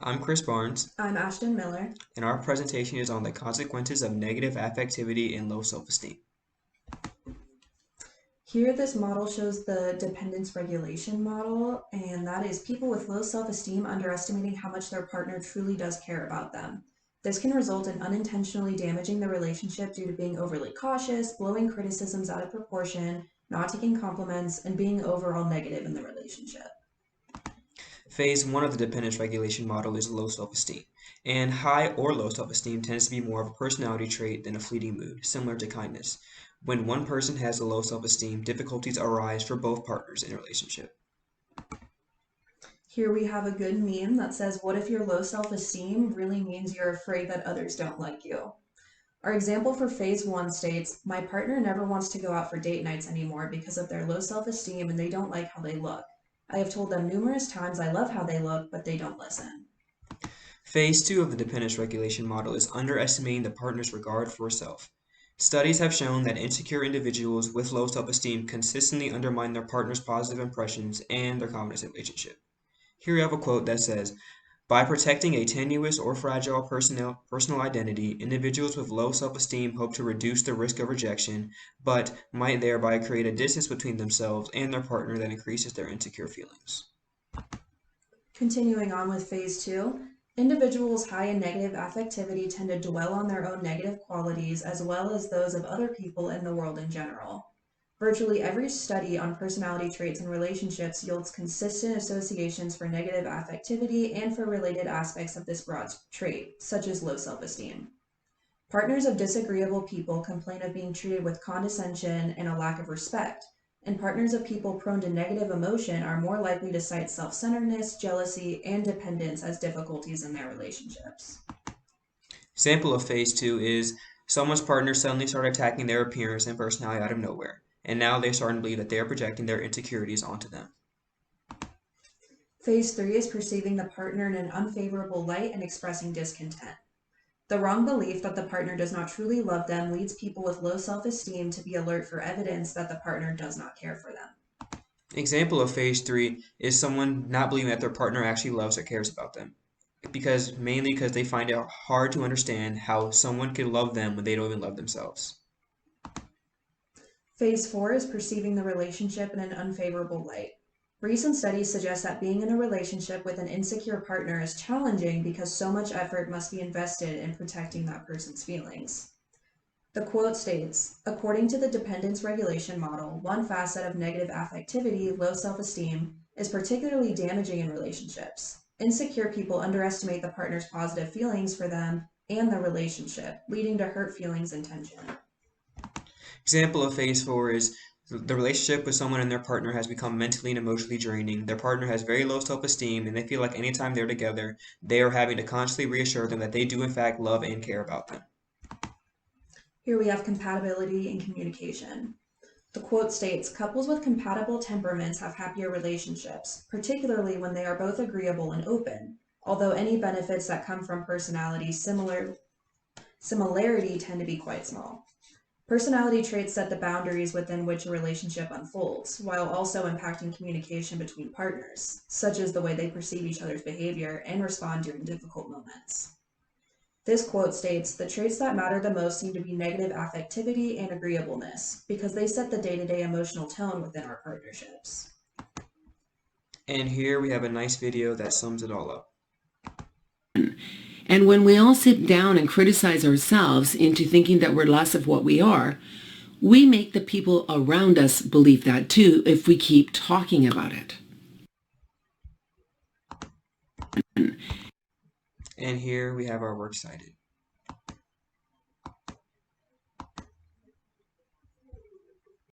I'm Chris Barnes, I'm Ashton Miller. and our presentation is on the consequences of negative affectivity and low self-esteem. Here, this model shows the dependence regulation model, and that is people with low self esteem underestimating how much their partner truly does care about them. This can result in unintentionally damaging the relationship due to being overly cautious, blowing criticisms out of proportion, not taking compliments, and being overall negative in the relationship. Phase one of the dependence regulation model is low self-esteem, and high or low self-esteem tends to be more of a personality trait than a fleeting mood, similar to kindness. When one person has a low self-esteem, difficulties arise for both partners in a relationship. Here we have a good meme that says, "What if your low self esteem really means you're afraid that others don't like you?" Our example for phase one states, "My partner never wants to go out for date nights anymore because of their low self esteem and they don't like how they look. I have told them numerous times I love how they look, but they don't listen." Phase two of the dependence regulation model is underestimating the partner's regard for self. Studies have shown that insecure individuals with low self-esteem consistently undermine their partner's positive impressions and their confidence in the relationship. Here we have a quote that says, by protecting a tenuous or fragile personal identity, individuals with low self-esteem hope to reduce the risk of rejection, but might thereby create a distance between themselves and their partner that increases their insecure feelings. Continuing on with phase two, individuals high in negative affectivity tend to dwell on their own negative qualities as well as those of other people in the world in general. Virtually every study on personality traits and relationships yields consistent associations for negative affectivity and for related aspects of this broad trait, such as low self esteem. Partners of disagreeable people complain of being treated with condescension and a lack of respect, and partners of people prone to negative emotion are more likely to cite self centeredness, jealousy, and dependence as difficulties in their relationships. Example of phase two is someone's partner suddenly start attacking their appearance and personality out of nowhere, and now they're starting to believe that they are projecting their insecurities onto them. Phase three is perceiving the partner in an unfavorable light and expressing discontent. The wrong belief that the partner does not truly love them leads people with low self esteem to be alert for evidence that the partner does not care for them. Example of phase three is someone not believing that their partner actually loves or cares about them. Mainly because they find it hard to understand how someone could love them when they don't even love themselves. Phase four is perceiving the relationship in an unfavorable light. Recent studies suggest that being in a relationship with an insecure partner is challenging because so much effort must be invested in protecting that person's feelings. The quote states, according to the dependence regulation model, one facet of negative affectivity, low self esteem, is particularly damaging in relationships. Insecure people underestimate the partner's positive feelings for them and the relationship, leading to hurt feelings and tension. Example of phase four is the relationship with someone and their partner has become mentally and emotionally draining. Their partner has very low self-esteem, and they feel like anytime they're together, they are having to constantly reassure them that they do in fact love and care about them. Here we have compatibility and communication. The quote states, couples with compatible temperaments have happier relationships, particularly when they are both agreeable and open, although any benefits that come from similarity tend to be quite small. Personality traits set the boundaries within which a relationship unfolds, while also impacting communication between partners, such as the way they perceive each other's behavior and respond during difficult moments. This quote states, the traits that matter the most seem to be negative affectivity and agreeableness, because they set the day to day emotional tone within our partnerships. And here we have a nice video that sums it all up. And when we all sit down and criticize ourselves into thinking that we're less of what we are, we make the people around us believe that too if we keep talking about it. And here we have our works cited.